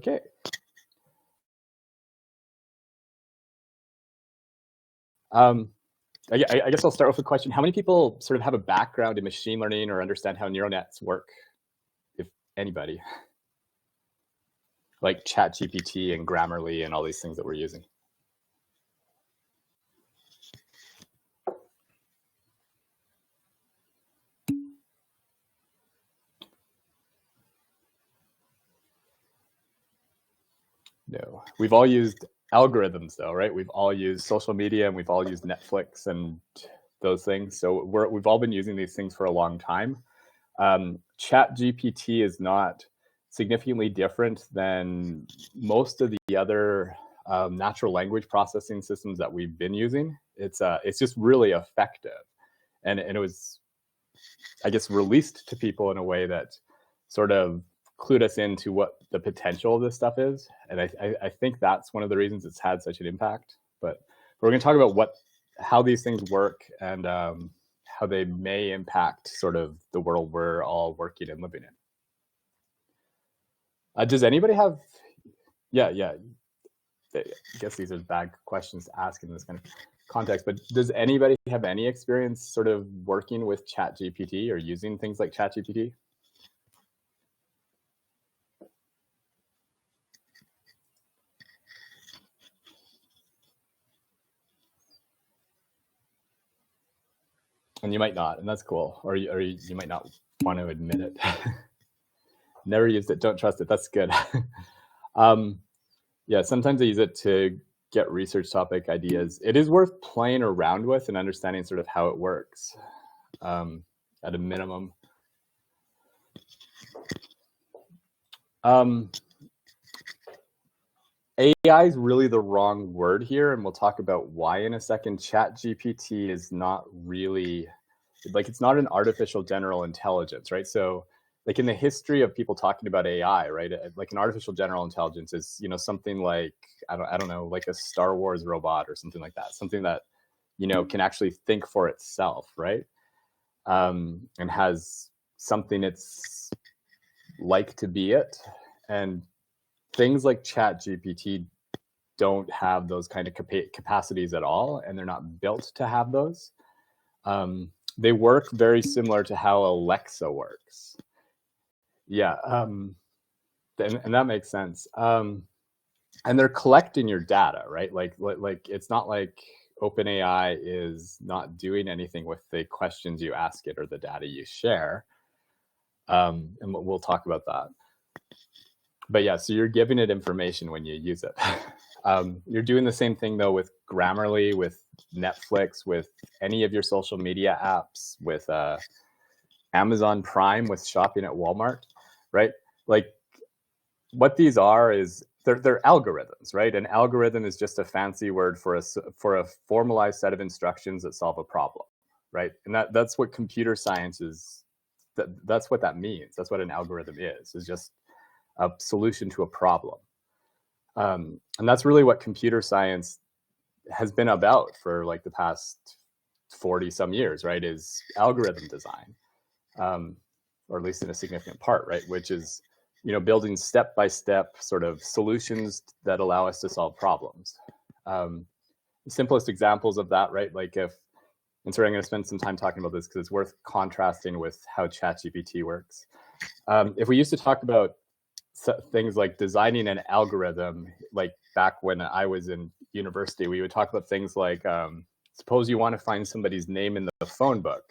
Okay. Um, I guess I'll start with a question. How many people sort of have a background in machine learning or understand how neural nets work, if anybody? Like ChatGPT and Grammarly and all these things that we're using. No. We've all used algorithms though, right? We've all used social media and we've all used Netflix and those things. So we've all been using these things for a long time. ChatGPT is not significantly different than most of the other natural language processing systems that we've been using. It's just really effective, and it was, I guess, released to people in a way that sort of clued us into what the potential of this stuff is, and I think that's one of the reasons it's had such an impact. But we're going to talk about how these things work and how they may impact sort of the world we're all working and living in. Does anybody have? Yeah. I guess these are bad questions to ask in this kind of context, but does anybody have any experience sort of working with ChatGPT or using things like ChatGPT? And you might not, and that's cool. Or you might not want to admit it. Never used it, don't trust it. That's good. Yeah, sometimes I use it to get research topic ideas. It is worth playing around with and understanding sort of how it works at a minimum. AI is really the wrong word here, and we'll talk about why in a second. ChatGPT is not really, like, it's not an artificial general intelligence, right? So like in the history of people talking about AI, right? Like an artificial general intelligence is, something like, I don't know, like a Star Wars robot or something like that, something that, can actually think for itself, right? And has something it's like to be it. And things like ChatGPT don't have those kind of capacities at all, and they're not built to have those. They work very similar to how Alexa works. Yeah, and that makes sense. And they're collecting your data, right? Like it's not like OpenAI is not doing anything with the questions you ask it or the data you share. And we'll talk about that. But yeah, so you're giving it information when you use it. You're doing the same thing though with Grammarly, with Netflix, with any of your social media apps, with Amazon Prime, with shopping at Walmart, right? Like what these are is they're algorithms, right? An algorithm is just a fancy word for a formalized set of instructions that solve a problem, right? And that's what computer science is. That's what that means. That's what an algorithm is just a solution to a problem. And that's really what computer science has been about for like the past 40 some years, right? Is algorithm design, or at least in a significant part, right? Which is, building step-by-step sort of solutions that allow us to solve problems. The simplest examples of that, right? Like and sorry, I'm going to spend some time talking about this because it's worth contrasting with how ChatGPT works. If we used to talk about things like designing an algorithm, like back when I was in university, we would talk about things like, suppose you want to find somebody's name in the phone book.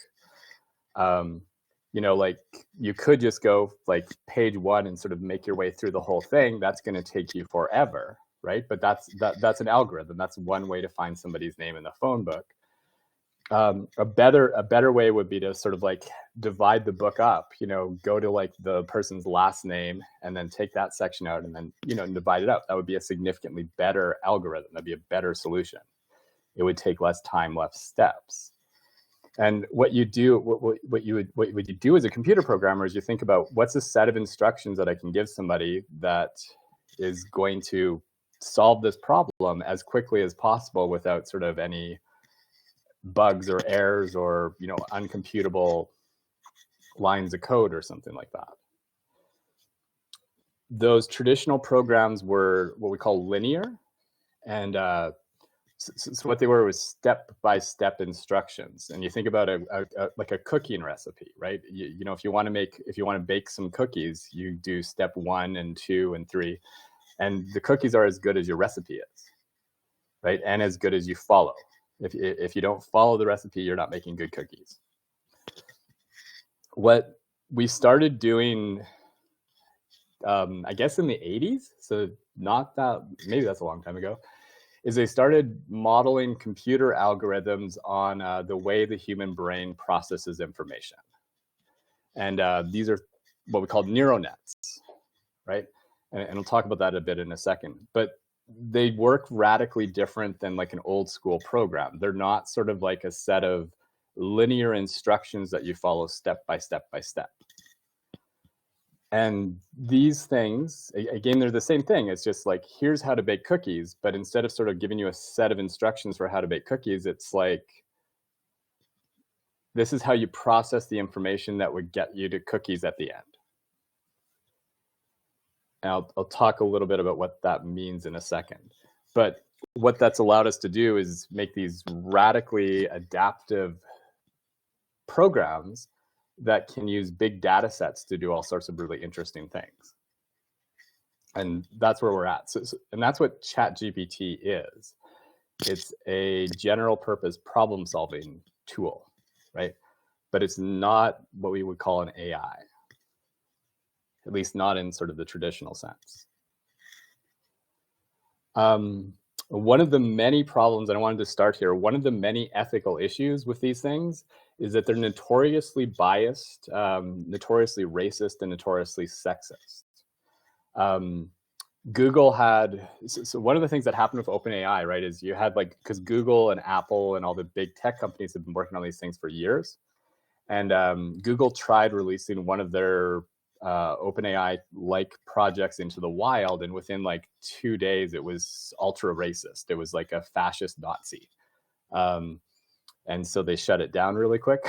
Like you could just go like page 1 and sort of make your way through the whole thing. That's going to take you forever, right? But that's an algorithm. That's one way to find somebody's name in the phone book. A better way would be to sort of like divide the book up, go to like the person's last name and then take that section out and then, divide it up. That would be a significantly better algorithm. That'd be a better solution. It would take less time, less steps. And what you do, what you do as a computer programmer is you think about what's a set of instructions that I can give somebody that is going to solve this problem as quickly as possible without sort of any bugs or errors or uncomputable lines of code or something like that. those traditional programs were what we call linear, and so what they were was step-by-step instructions. And you think about like a cooking recipe, right? You know, if you want to bake some cookies, you do step 1 and 2 and 3, and the cookies are as good as your recipe is, right? And as good as you follow. If you don't follow the recipe, you're not making good cookies. What we started doing, I guess in the 80s, so not that, maybe that's a long time ago, is they started modeling computer algorithms on the way the human brain processes information. And these are what we call neural nets, right? And we'll talk about that a bit in a second. But they work radically different than like an old school program. They're not sort of like a set of linear instructions that you follow step by step by step. And these things, again, they're the same thing. It's just like, here's how to bake cookies. But instead of sort of giving you a set of instructions for how to bake cookies, it's like, this is how you process the information that would get you to cookies at the end. And I'll talk a little bit about what that means in a second. But what that's allowed us to do is make these radically adaptive programs that can use big data sets to do all sorts of really interesting things. And that's where we're at. And that's what ChatGPT is. It's a general purpose problem solving tool, right? But it's not what we would call an AI, at least not in sort of the traditional sense. One of the many problems, and I wanted to start here, one of the many ethical issues with these things is that they're notoriously biased, notoriously racist, and notoriously sexist. Google had, so one of the things that happened with OpenAI, right, is you had like, because Google and Apple and all the big tech companies have been working on these things for years. And Google tried releasing one of their OpenAI-like projects into the wild, and within like 2 days, it was ultra racist. It was like a fascist Nazi. And so they shut it down really quick.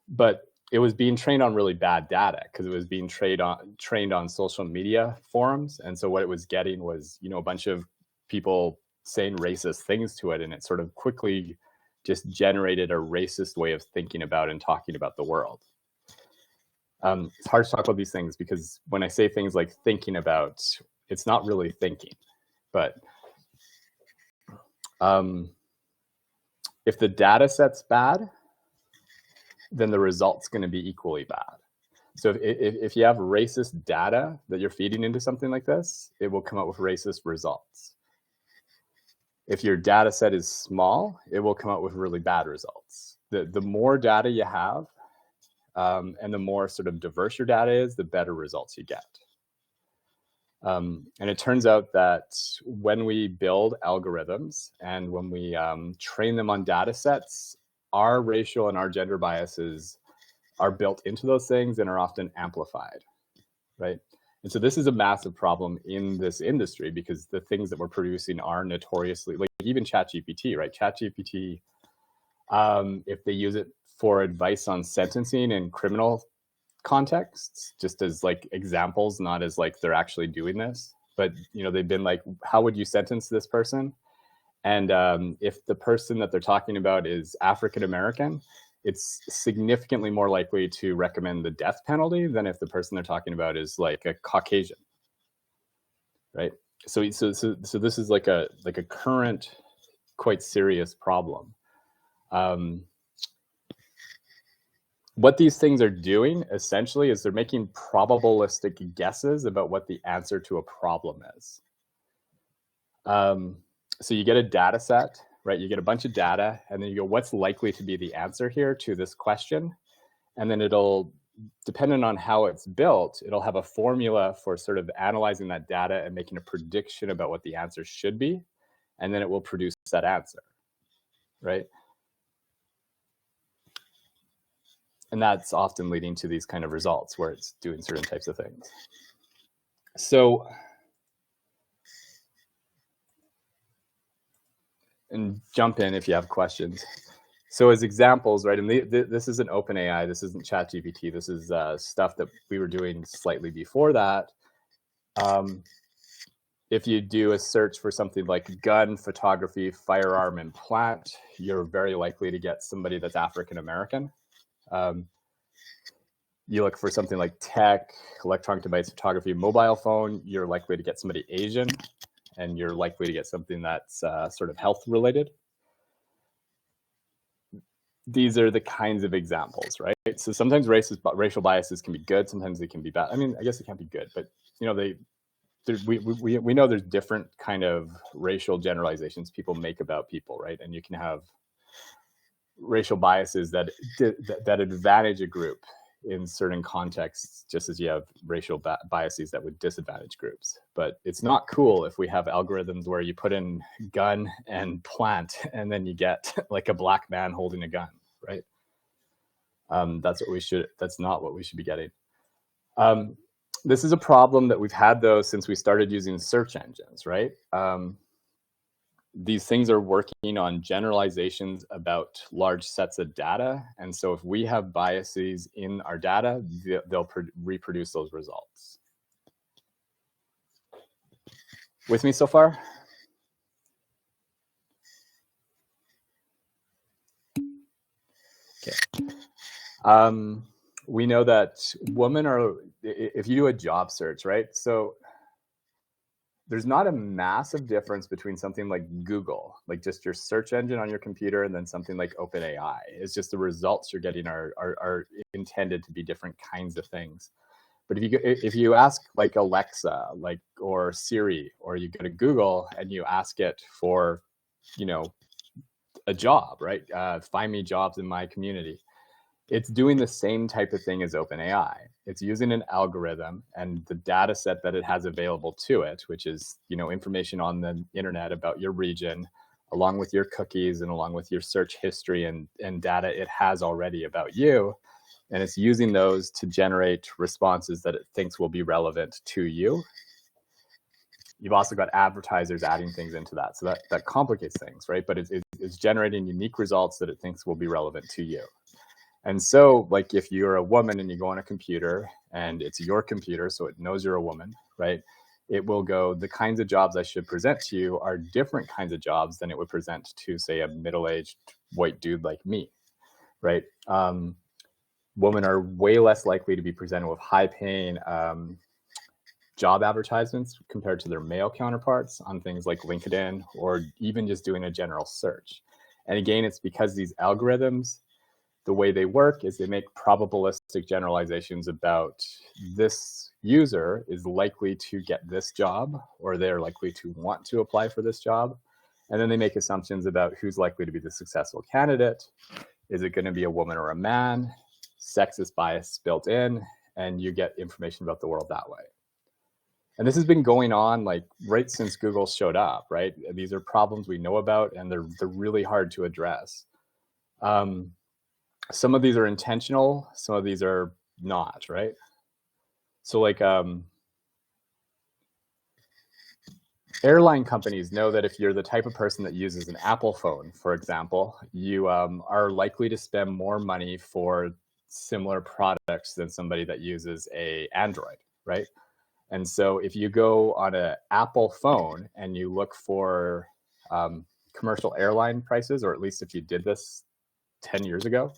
But it was being trained on really bad data because it was being trained on social media forums. And so what it was getting was, you know, a bunch of people saying racist things to it, and it sort of quickly just generated a racist way of thinking about and talking about the world. It's hard to talk about these things because when I say things like thinking about, it's not really thinking. But if the data set's bad, then the result's going to be equally bad. So if you have racist data that you're feeding into something like this, it will come out with racist results. If your data set is small, it will come out with really bad results. The more data you have, and the more sort of diverse your data is, the better results you get. And it turns out that when we build algorithms and when we train them on data sets, our racial and our gender biases are built into those things and are often amplified, right? And so this is a massive problem in this industry because the things that we're producing are notoriously, like even ChatGPT, right? ChatGPT, if they use it for advice on sentencing in criminal contexts, just as like examples, not as like they're actually doing this, but you know, they've been like, how would you sentence this person? And if the person that they're talking about is African-American, it's significantly more likely to recommend the death penalty than if the person they're talking about is like a Caucasian, right? So this is like a current, quite serious problem. What these things are doing essentially is they're making probabilistic guesses about what the answer to a problem is. So you get a data set, right? You get a bunch of data, and then you go, what's likely to be the answer here to this question? And then it'll, depending on how it's built, it'll have a formula for sort of analyzing that data and making a prediction about what the answer should be. And then it will produce that answer, right? And that's often leading to these kind of results where it's doing certain types of things. So, and jump in if you have questions. So as examples, right, and this isn't OpenAI, this isn't ChatGPT, this is stuff that we were doing slightly before that. If you do a search for something like gun, photography, firearm, and plant, you're very likely to get somebody that's African American. You look for something like tech, electronic device, photography, mobile phone, you're likely to get somebody Asian, and you're likely to get something that's sort of health related. These are the kinds of examples, right? So sometimes racial biases can be good, sometimes they can be bad. I mean, I guess it can't be good, but you know, we know there's different kind of racial generalizations people make about people, right? And you can have racial biases that advantage a group in certain contexts, just as you have racial biases that would disadvantage groups. But it's not cool if we have algorithms where you put in gun and plant and then you get like a black man holding a gun, right? That's not what we should be getting. This is a problem that we've had though since we started using search engines, right? These things are working on generalizations about large sets of data. And so if we have biases in our data, they'll reproduce those results. With me so far? Okay. We know that women are, if you do a job search, right? So there's not a massive difference between something like Google, like just your search engine on your computer, and then something like OpenAI. It's just the results you're getting are intended to be different kinds of things. But if you ask like Alexa, like or Siri, or you go to Google and you ask it for, you know, a job, right? Find me jobs in my community. It's doing the same type of thing as OpenAI. It's using an algorithm and the data set that it has available to it, which is, you know, information on the internet about your region, along with your cookies and along with your search history and data it has already about you. And it's using those to generate responses that it thinks will be relevant to you. You've also got advertisers adding things into that. So that complicates things, right? But it's generating unique results that it thinks will be relevant to you. And so, like, if you're a woman and you go on a computer and it's your computer, so it knows you're a woman, right? It will go, the kinds of jobs I should present to you are different kinds of jobs than it would present to, say, a middle-aged white dude like me, right? Women are way less likely to be presented with high-paying job advertisements compared to their male counterparts on things like LinkedIn or even just doing a general search. And again, it's because these algorithms, the way they work is they make probabilistic generalizations about this user is likely to get this job, or they're likely to want to apply for this job. And then they make assumptions about who's likely to be the successful candidate. Is it going to be a woman or a man? Sexist bias built in, and you get information about the world that way. And this has been going on like right since Google showed up, right? These are problems we know about, and they're really hard to address. Some of these are intentional, some of these are not, right? So like airline companies know that if you're the type of person that uses an Apple phone, for example, you are likely to spend more money for similar products than somebody that uses a Android, right? And so if you go on an Apple phone and you look for commercial airline prices, or at least if you did this 10 years ago,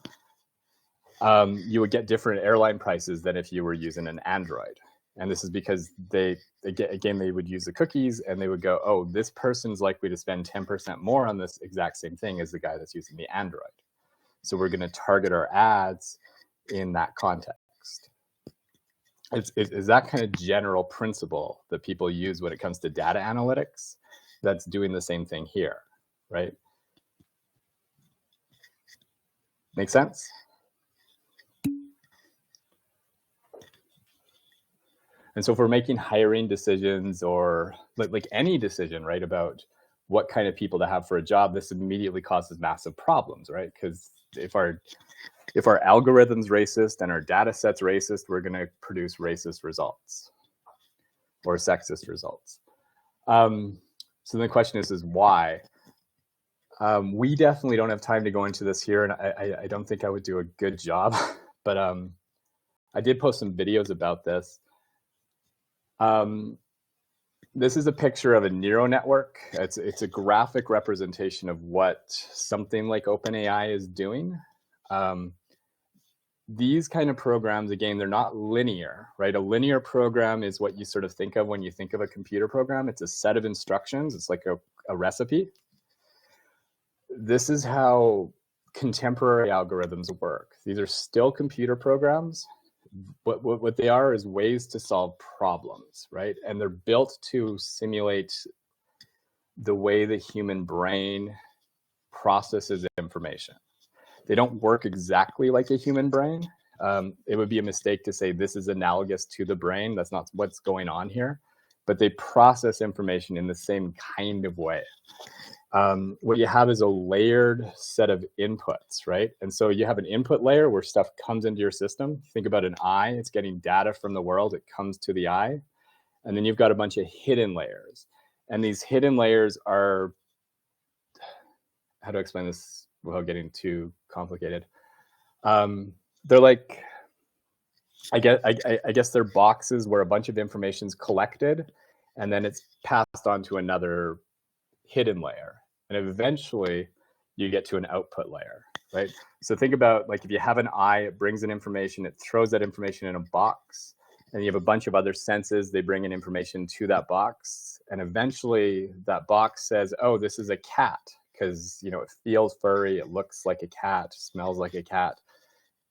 you would get different airline prices than if you were using an Android. And this is because they would use the cookies and they would go, oh, this person's likely to spend 10% more on this exact same thing as the guy that's using the Android. So we're going to target our ads in that context. It's that kind of general principle that people use when it comes to data analytics that's doing the same thing here, right? Make sense? And so if we're making hiring decisions or like any decision, right, about what kind of people to have for a job, this immediately causes massive problems, right? Because if our algorithm's racist and our data set's racist, we're going to produce racist results or sexist results. So the question is why? We definitely don't have time to go into this here, and I don't think I would do a good job, but I did post some videos about this. This is a picture of a neural network. It's a graphic representation of what something like OpenAI is doing. These kind of programs, again, they're not linear, right? A linear program is what you sort of think of when you think of a computer program. It's a set of instructions. It's like a recipe. This is how contemporary algorithms work. These are still computer programs. What they are is ways to solve problems, right? And they're built to simulate the way the human brain processes information. They don't work exactly like a human brain. It would be a mistake to say this is analogous to the brain. That's not what's going on here. But they process information in the same kind of way. What you have is a layered set of inputs, right? And so you have an input layer where stuff comes into your system. Think about an eye. It's getting data from the world. It comes to the eye. And then you've got a bunch of hidden layers. And these hidden layers are, how do I explain this without getting too complicated? They're like, I guess they're boxes where a bunch of information is collected and then it's passed on to another hidden layer. And eventually you get to an output layer, right? So think about, like, if you have an eye, it brings in information, it throws that information in a box, and you have a bunch of other senses, they bring in information to that box. And eventually that box says, oh, this is a cat, because, you know, it feels furry, it looks like a cat, smells like a cat,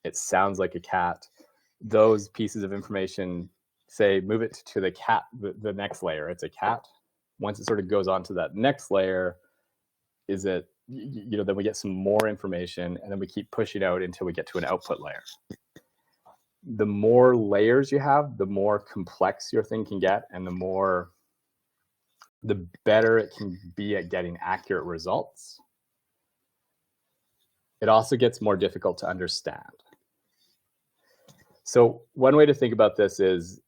it sounds like a cat. Those pieces of information say, move it to the cat, the next layer, it's a cat. Once it sort of goes on to that next layer, is it, you know, then we get some more information, and then we keep pushing out until we get to an output layer. The more layers you have, the more complex your thing can get, and the better it can be at getting accurate results. It also gets more difficult to understand. So one way to think about this is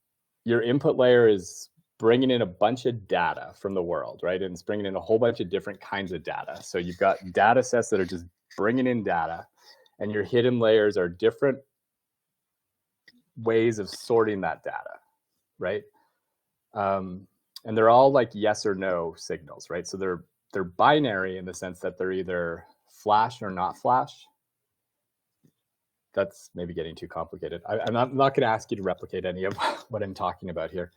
your input layer is bringing in a bunch of data from the world, right? And it's bringing in a whole bunch of different kinds of data. So you've got data sets that are just bringing in data, and your hidden layers are different ways of sorting that data, right? And they're all like yes or no signals, right? So they're binary in the sense that they're either flash or not flash. That's maybe getting too complicated. I'm not going to ask you to replicate any of what I'm talking about here.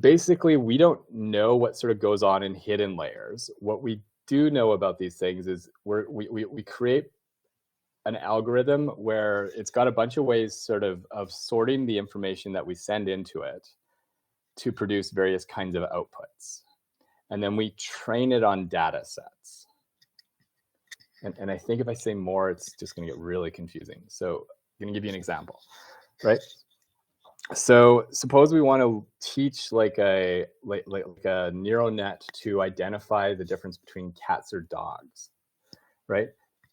Basically, we don't know what sort of goes on in hidden layers. What we do know about these things is we create an algorithm where it's got a bunch of ways sort of sorting the information that we send into it to produce various kinds of outputs. And then we train it on data sets. And I think if I say more, it's just going to get really confusing. So I'm going to give you an example, right? So suppose we want to teach like a neural net to identify the difference between cats or dogs, right?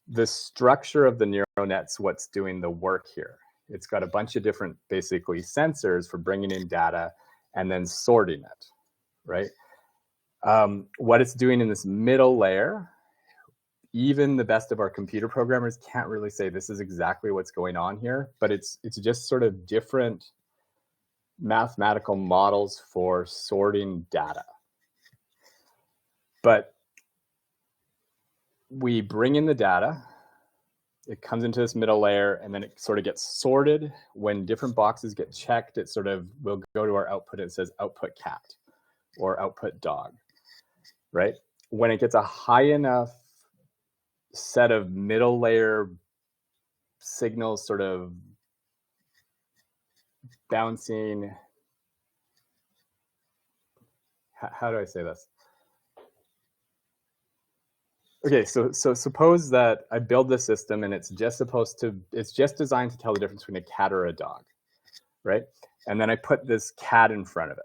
The structure of the neural net's what's doing the work here. It's got a bunch of different, basically, sensors for bringing in data and then sorting it, right? What it's doing in this middle layer, even the best of our computer programmers can't really say this is exactly what's going on here, but it's just sort of different mathematical models for sorting data. But we bring in the data, it comes into this middle layer, and then it sort of gets sorted. When different boxes get checked, it sort of will go to our output. It says output cat or output dog, right? When it gets a high enough set of middle layer signals sort of bouncing, how do I say this? Okay, so suppose that I build this system and it's just designed to tell the difference between a cat or a dog, right? And then I put this cat in front of it,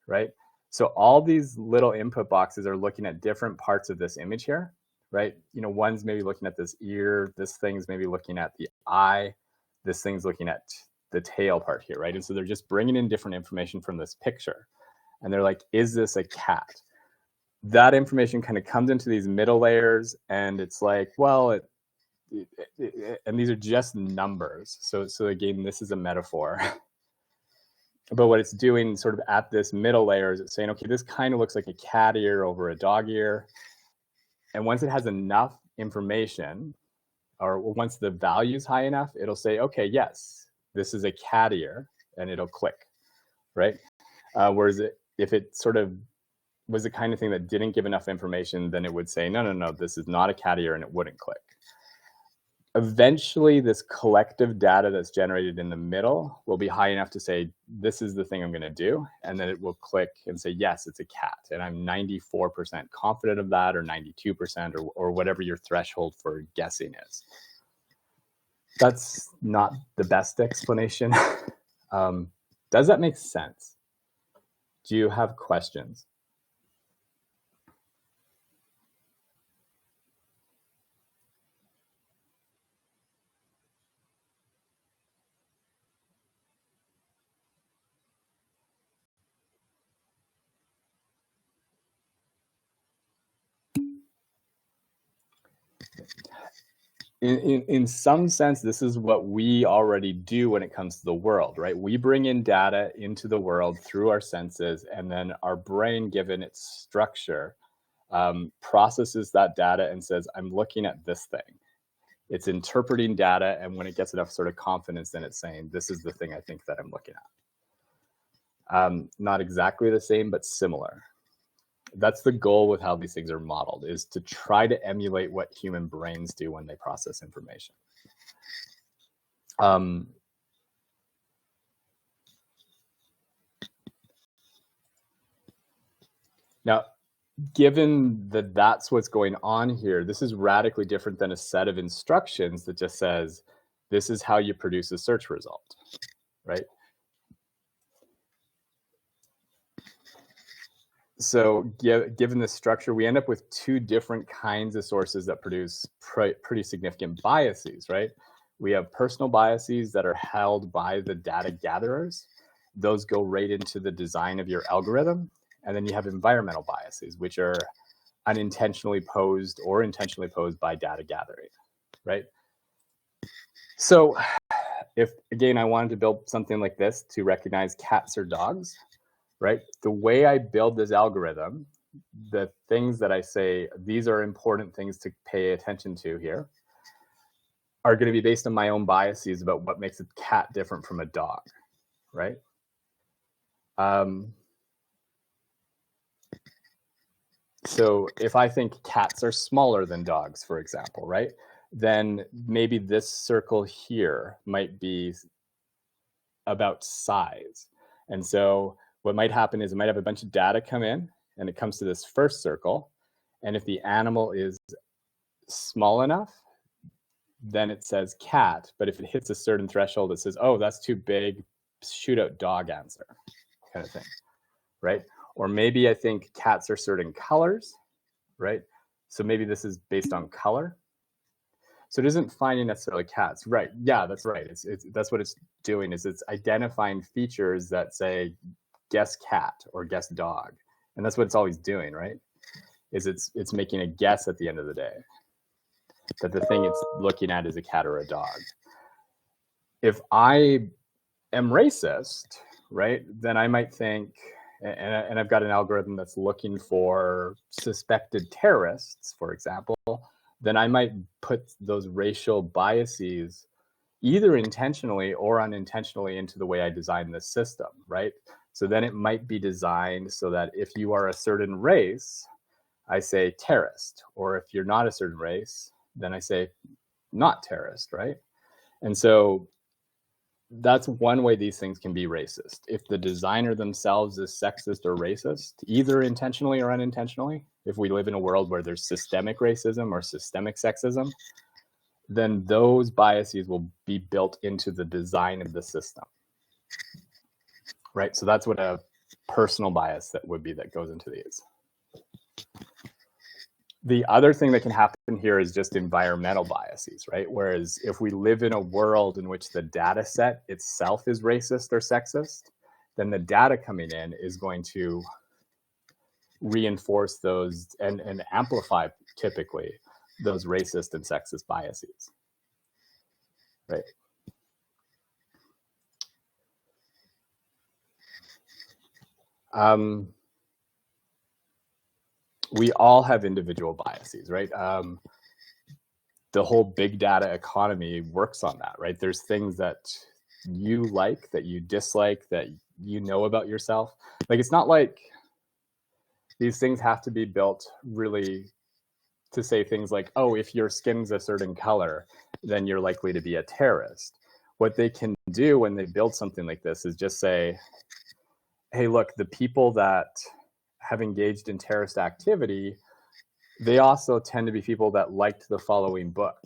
right? So all these little input boxes are looking at different parts of this image here, right? You know, one's maybe looking at this ear, this thing's maybe looking at the eye, this thing's looking at the tail part here, right? And so they're just bringing in different information from this picture. And they're like, is this a cat? That information kind of comes into these middle layers, and it's like, well, and these are just numbers. So again, this is a metaphor. But what it's doing sort of at this middle layer is it's saying, okay, this kind of looks like a cat ear over a dog ear. And once it has enough information, or once the value is high enough, it'll say, okay, yes, this is a cat ear, and it'll click, right? Whereas if it sort of was the kind of thing that didn't give enough information, then it would say, no, no, no, this is not a cat ear, and it wouldn't click. Eventually, this collective data that's generated in the middle will be high enough to say, this is the thing I'm going to do. And then it will click and say, yes, it's a cat. And I'm 94% confident of that, or 92%, or whatever your threshold for guessing is. That's not the best explanation. Does that make sense? Do you have questions? In some sense, this is what we already do when it comes to the world, right? We bring in data into the world through our senses, and then our brain, given its structure, processes that data and says, I'm looking at this thing. It's interpreting data, and when it gets enough sort of confidence, then it's saying, this is the thing I think that I'm looking at. Not exactly the same, but similar. That's the goal with how these things are modeled, is to try to emulate what human brains do when they process information. Now, given that that's what's going on here, this is radically different than a set of instructions that just says, this is how you produce a search result, right? So given this structure, we end up with two different kinds of sources that produce pretty significant biases, right? We have personal biases that are held by the data gatherers. Those go right into the design of your algorithm. And then you have environmental biases, which are unintentionally posed or intentionally posed by data gathering, right? So if, again, I wanted to build something like this to recognize cats or dogs, right? The way I build this algorithm, the things that I say, these are important things to pay attention to here, are going to be based on my own biases about what makes a cat different from a dog, right? So if I think cats are smaller than dogs, for example, right? Then maybe this circle here might be about size. And so what might happen is it might have a bunch of data come in, and it comes to this first circle. And if the animal is small enough, then it says cat. But if it hits a certain threshold, it says, oh, that's too big, shoot out dog answer, kind of thing, right? Or maybe I think cats are certain colors, right? So maybe this is based on color. So it isn't finding necessarily cats, right? Yeah, that's right. That's what it's doing, is it's identifying features that say guess cat or guess dog, and that's what it's always doing, right? Is it's making a guess at the end of the day that the thing it's looking at is a cat or a dog. If I am racist, right, then I might think, and I've got an algorithm that's looking for suspected terrorists, for example, then I might put those racial biases either intentionally or unintentionally into the way I design this system, right? So then it might be designed so that if you are a certain race, I say terrorist, or if you're not a certain race, then I say not terrorist, right? And so that's one way these things can be racist. If the designer themselves is sexist or racist, either intentionally or unintentionally, if we live in a world where there's systemic racism or systemic sexism, then those biases will be built into the design of the system, right? So that's what a personal bias that would be that goes into these. The other thing that can happen here is just environmental biases, right? Whereas if we live in a world in which the data set itself is racist or sexist, then the data coming in is going to reinforce those and amplify, typically, those racist and sexist biases, right? Um, we all have individual biases, right? The whole big data economy works on that, right? There's things that you like, that you dislike, that you know about yourself. Like, it's not like these things have to be built really to say things like, oh, if your skin's a certain color, then you're likely to be a terrorist. What they can do when they build something like this is just say, hey, look, the people that have engaged in terrorist activity, they also tend to be people that liked the following book,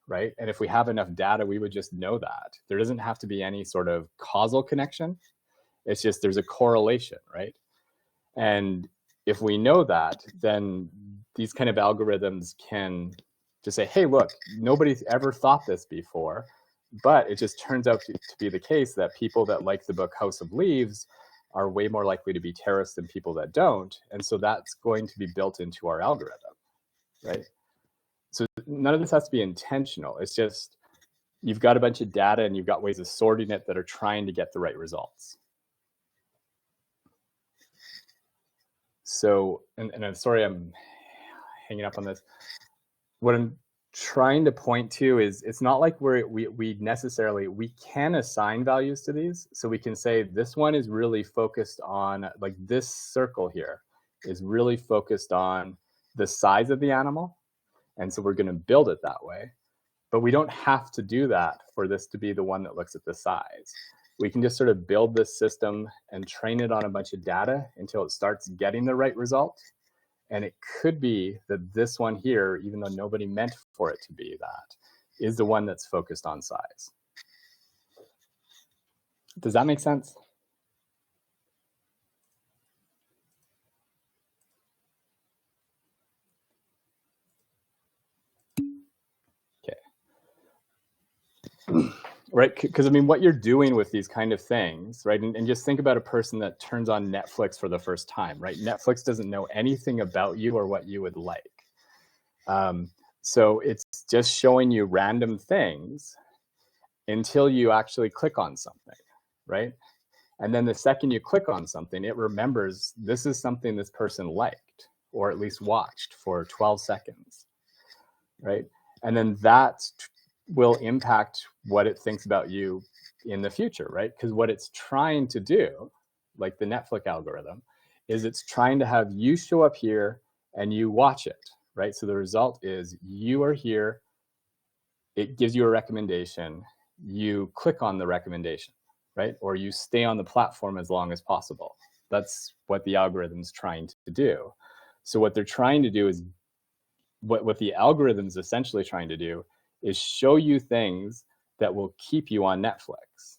right? And if we have enough data, we would just know that. There doesn't have to be any sort of causal connection. It's just there's a correlation, right? And if we know that, then these kind of algorithms can just say, hey, look, nobody's ever thought this before, but it just turns out to be the case that people that like the book House of Leaves are way more likely to be terrorists than people that don't. And so that's going to be built into our algorithm, right? So none of this has to be intentional. It's just you've got a bunch of data and you've got ways of sorting it that are trying to get the right results. So, and I'm sorry I'm hanging up on this. What I'm trying to point to is it's not like we necessarily, we can assign values to these. So we can say this one is really focused on, like this circle here is really focused on the size of the animal. And so we're going to build it that way. But we don't have to do that for this to be the one that looks at the size. We can just sort of build this system and train it on a bunch of data until it starts getting the right result. And it could be that this one here, even though nobody meant for it to be that, is the one that's focused on size. Does that make sense? Okay. Right, because I mean, what you're doing with these kind of things, right, and just think about a person that turns on Netflix for the first time, right? Netflix doesn't know anything about you or what you would like. So it's just showing you random things until you actually click on something, right? And then the second you click on something, it remembers this is something this person liked or at least watched for 12 seconds, right? And then that will impact what it thinks about you in the future, right? Because what it's trying to do, like the Netflix algorithm, is it's trying to have you show up here and you watch it, right? So the result is you are here, it gives you a recommendation, you click on the recommendation, right? Or you stay on the platform as long as possible. That's what the algorithm's trying to do. So what they're trying to do is, what the algorithm's essentially trying to do is show you things that will keep you on Netflix.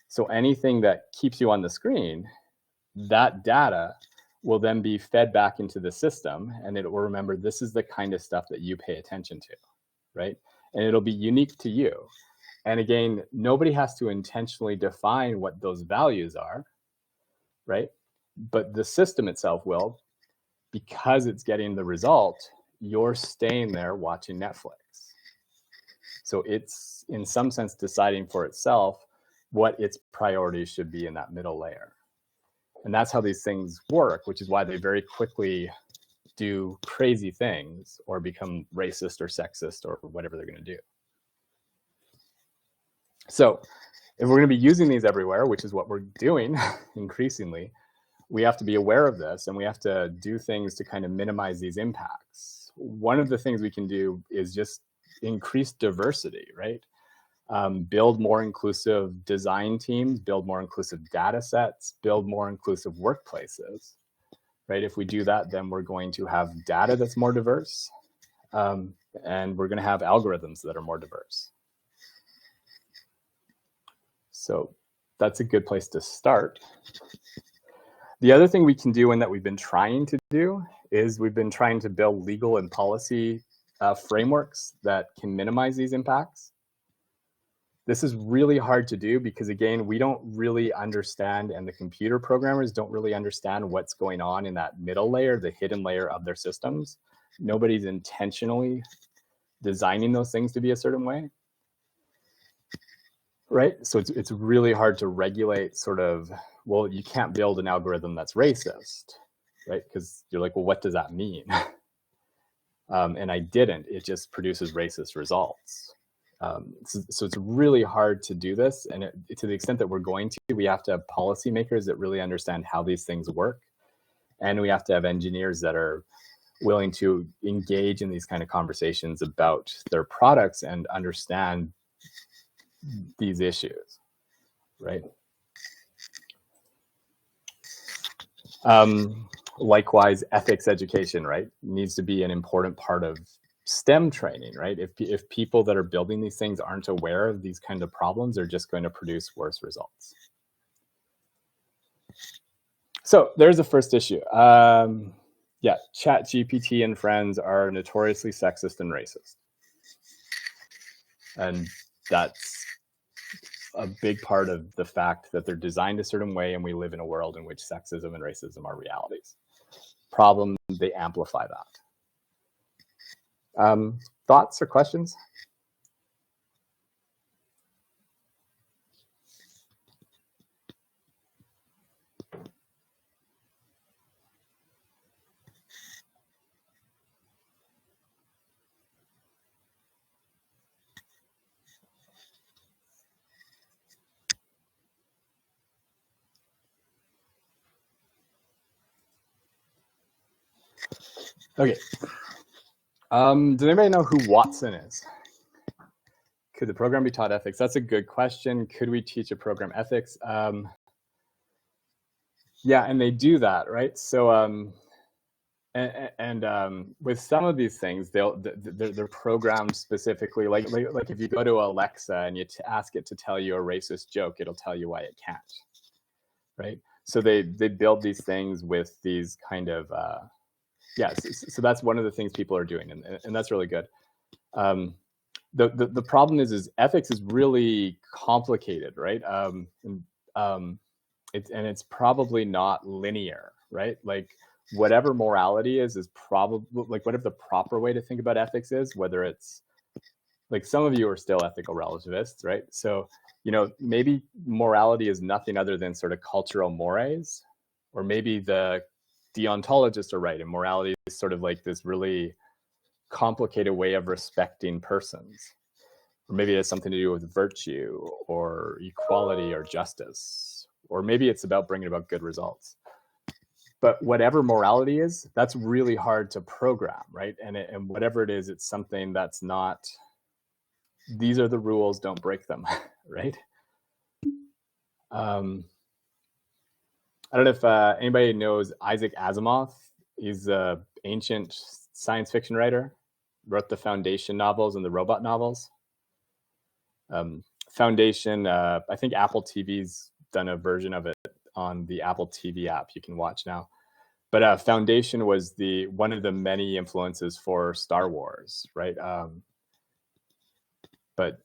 So anything that keeps you on the screen, that data will then be fed back into the system, and it will remember this is the kind of stuff that you pay attention to, right? And it'll be unique to you. And again, nobody has to intentionally define what those values are, right? But the system itself will, because it's getting the result, you're staying there watching Netflix. So it's, in some sense, deciding for itself what its priorities should be in that middle layer. And that's how these things work, which is why they very quickly do crazy things or become racist or sexist or whatever they're going to do. So if we're going to be using these everywhere, which is what we're doing increasingly, we have to be aware of this and we have to do things to kind of minimize these impacts. One of the things we can do is just increase diversity, right? Build more inclusive design teams, build more inclusive data sets, build more inclusive workplaces, right? If we do that, then we're going to have data that's more diverse, and we're going to have algorithms that are more diverse. So that's a good place to start. The other thing we can do, and that we've been trying to do, is we've been trying to build legal and policy frameworks that can minimize these impacts. This is really hard to do because, again, we don't really understand, and the computer programmers don't really understand what's going on in that middle layer, the hidden layer of their systems. Nobody's intentionally designing those things to be a certain way. right? So it's really hard to regulate sort of, well, you can't build an algorithm that's racist, right? Because you're like, well, what does that mean? And I didn't. It just produces racist results. So it's really hard to do this. And to the extent that we're going to, we have to have policymakers that really understand how these things work. And we have to have engineers that are willing to engage in these kind of conversations about their products and understand these issues, right? Likewise, ethics education, right, needs to be an important part of STEM training, right? If people that are building these things aren't aware of these kind of problems, they're just going to produce worse results. So there's the first issue. Yeah, ChatGPT and friends are notoriously sexist and racist. And that's a big part of the fact that they're designed a certain way, and we live in a world in which sexism and racism are realities. Problem, they amplify that. Thoughts or questions? Okay. Does anybody know who Watson is? Could the program be taught ethics? That's a good question. Could we teach a program ethics? Yeah, and they do that, right? So, with some of these things, they're programmed specifically. Like if you go to Alexa and you ask it to tell you a racist joke, it'll tell you why it can't, right? So they build these things with these kind of yeah. So that's one of the things people are doing, and that's really good. The problem is ethics is really complicated, right? It's probably not linear, right? Like whatever morality is probably like whatever the proper way to think about ethics is, whether it's like some of you are still ethical relativists, right? So, you know, maybe morality is nothing other than sort of cultural mores, or maybe the deontologists are right, and morality is sort of like this really complicated way of respecting persons. Or maybe it has something to do with virtue or equality or justice, or maybe it's about bringing about good results. But whatever morality is, that's really hard to program, right? And whatever it is, it's something that's not, these are the rules, don't break them, right? I don't know if anybody knows Isaac Asimov. He's an ancient science fiction writer, wrote the Foundation novels and the robot novels. Foundation, I think Apple TV's done a version of it on the Apple TV app you can watch now. But Foundation was one of the many influences for Star Wars, right? But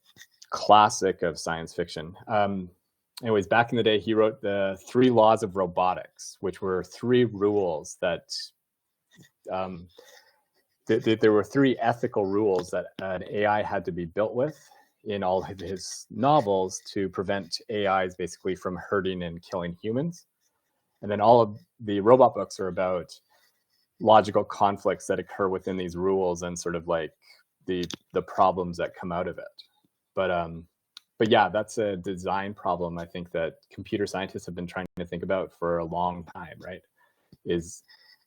classic of science fiction. Anyways, back in the day, he wrote the 3 Laws of Robotics, which were 3 rules that there were 3 ethical rules that an AI had to be built with in all of his novels to prevent AIs basically from hurting and killing humans. And then all of the robot books are about logical conflicts that occur within these rules and sort of like the problems that come out of it. But yeah, that's a design problem I think that computer scientists have been trying to think about for a long time, right? Is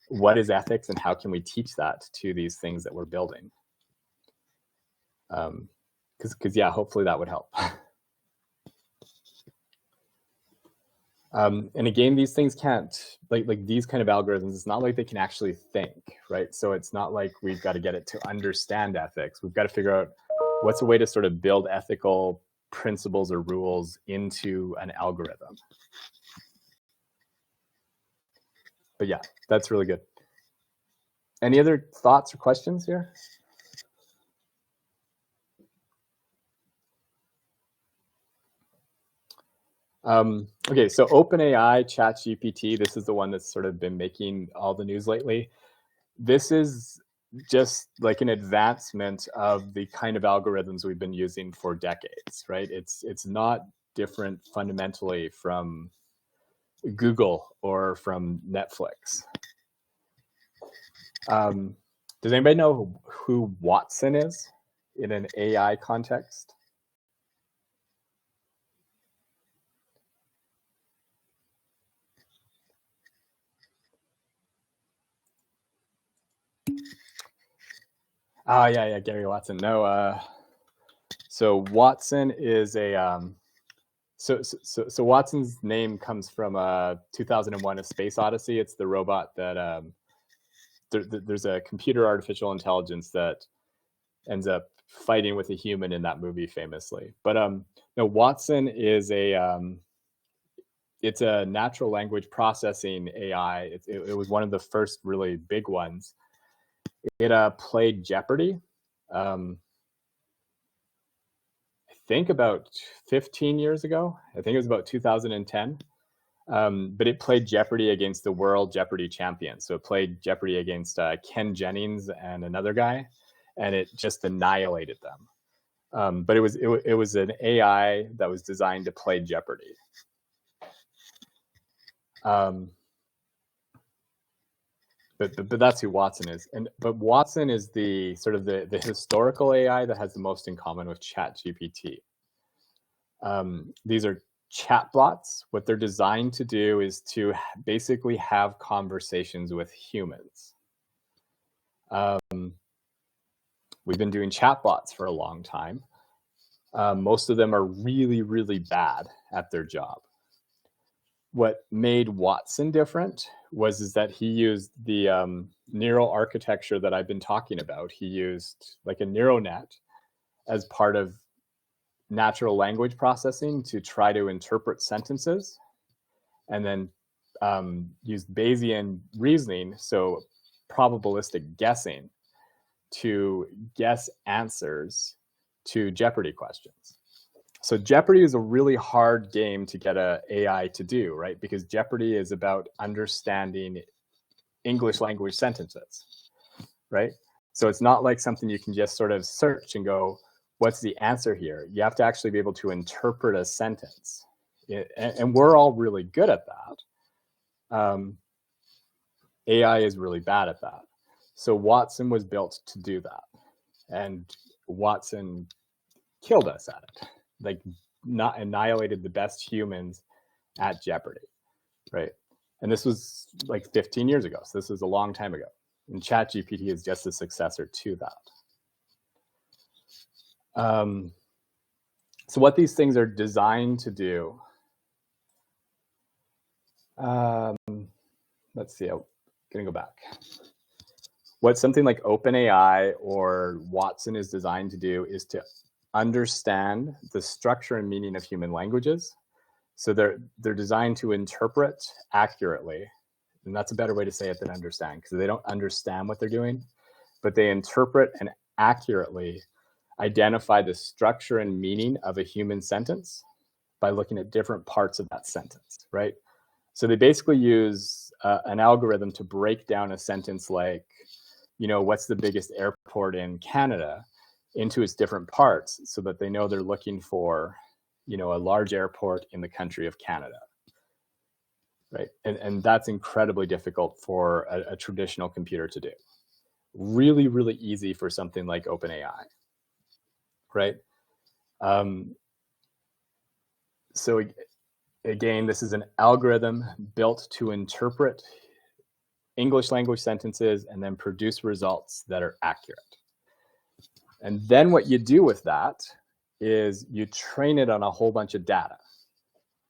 what is ethics and how can we teach that to these things that we're building? Because yeah, hopefully that would help. And again, these things can't, like these kind of algorithms, it's not like they can actually think, right? So it's not like we've got to get it to understand ethics. We've got to figure out what's a way to sort of build ethical principles or rules into an algorithm. But yeah, that's really good. Any other thoughts or questions here? Okay, so OpenAI, ChatGPT, this is the one that's sort of been making all the news lately. This is just like an advancement of the kind of algorithms we've been using for decades, right? It's not different fundamentally from Google or from Netflix. Does anybody know who Watson is in an AI context? Oh, yeah, Gary Watson. No, so Watson is a so Watson's name comes from 2001: A Space Odyssey. It's the robot that there's a computer artificial intelligence that ends up fighting with a human in that movie famously. But no, Watson is it's a natural language processing AI. It was one of the first really big ones. It played Jeopardy. I think about 15 years ago. I think it was about 2010. But it played Jeopardy against the world Jeopardy champion. So it played Jeopardy against Ken Jennings and another guy, and it just annihilated them. But it was an AI that was designed to play Jeopardy. But that's who Watson is. But Watson is the sort of the historical AI that has the most in common with ChatGPT. These are chatbots. What they're designed to do is to basically have conversations with humans. We've been doing chatbots for a long time. Most of them are really, really bad at their job. What made Watson different is that he used the neural architecture that I've been talking about. He used like a neural net as part of natural language processing to try to interpret sentences, and then used Bayesian reasoning, so probabilistic guessing, to guess answers to Jeopardy questions. So Jeopardy is a really hard game to get an AI to do, right? Because Jeopardy is about understanding English language sentences, right? So it's not like something you can just sort of search and go, what's the answer here? You have to actually be able to interpret a sentence. And we're all really good at that. AI is really bad at that. So Watson was built to do that. And Watson killed us at it. Like, not annihilated the best humans at Jeopardy, right? And this was like 15 years ago. So this was a long time ago. And ChatGPT is just a successor to that. So what these things are designed to do, let's see, I'm gonna go back. What something like OpenAI or Watson is designed to do is to understand the structure and meaning of human languages. So they're designed to interpret accurately, and that's a better way to say it than understand, because they don't understand what they're doing, but they interpret and accurately identify the structure and meaning of a human sentence by looking at different parts of that sentence, right? So they basically use an algorithm to break down a sentence like, what's the biggest airport in Canada, into its different parts, so that they know they're looking for, a large airport in the country of Canada, right? And that's incredibly difficult for a traditional computer to do. Really, really easy for something like OpenAI, right? So again, this is an algorithm built to interpret English language sentences and then produce results that are accurate. And then what you do with that is you train it on a whole bunch of data,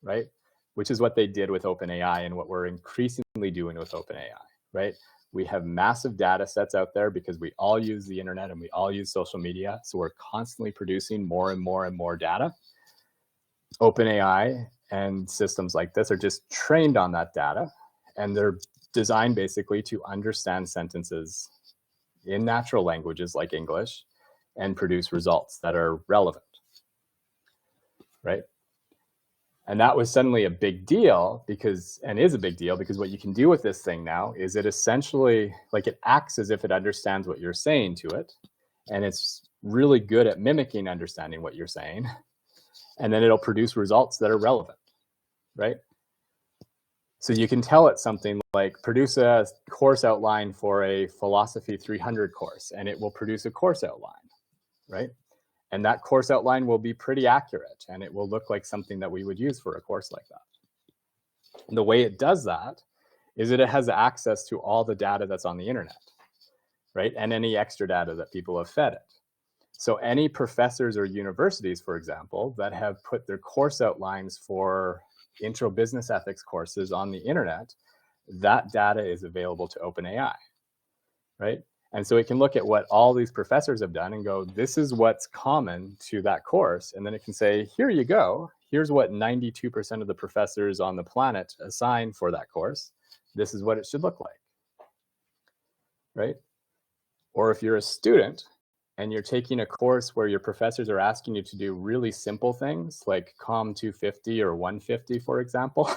right? Which is what they did with OpenAI and what we're increasingly doing with OpenAI, right? We have massive data sets out there because we all use the internet and we all use social media. So we're constantly producing more and more and more data. OpenAI and systems like this are just trained on that data, and they're designed basically to understand sentences in natural languages like English and produce results that are relevant, right? And that was suddenly a big deal and is a big deal because what you can do with this thing now is it essentially, like, it acts as if it understands what you're saying to it. And it's really good at mimicking understanding what you're saying. And then it'll produce results that are relevant, right? So you can tell it something like, produce a course outline for a Philosophy 300 course, and it will produce a course outline, right? And that course outline will be pretty accurate, and it will look like something that we would use for a course like that. And the way it does that is that it has access to all the data that's on the internet, right? And any extra data that people have fed it. So any professors or universities, for example, that have put their course outlines for intro business ethics courses on the internet, that data is available to OpenAI, right? And so it can look at what all these professors have done and go, this is what's common to that course. And then it can say, here you go. Here's what 92% of the professors on the planet assign for that course. This is what it should look like, right? Or if you're a student and you're taking a course where your professors are asking you to do really simple things like COM 250 or 150, for example,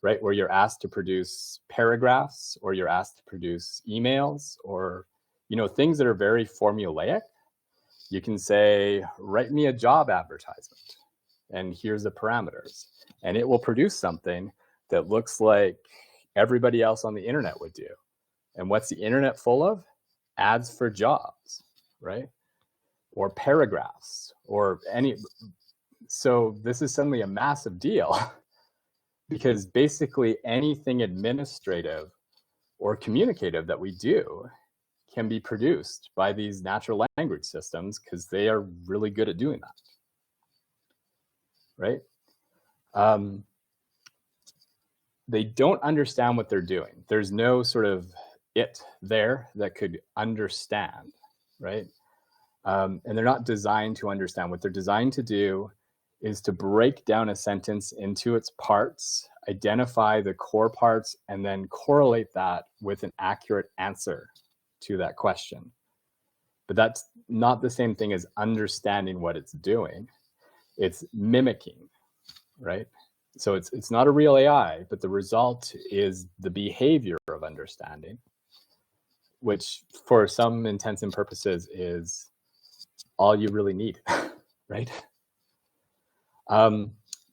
right? Where you're asked to produce paragraphs, or you're asked to produce emails, or, you know, things that are very formulaic. You can say, write me a job advertisement, and here's the parameters. And it will produce something that looks like everybody else on the internet would do. And what's the internet full of? Ads for jobs, right? Or paragraphs, or any. So this is suddenly a massive deal because basically anything administrative or communicative that we do can be produced by these natural language systems because they are really good at doing that, right? They don't understand what they're doing. There's no sort of it there that could understand, right? And they're not designed to understand. What they're designed to do is to break down a sentence into its parts, identify the core parts, and then correlate that with an accurate answer to that question. But that's not the same thing as understanding what it's doing. It's mimicking, right? So it's not a real AI, but the result is the behavior of understanding, which for some intents and purposes is all you really need, right?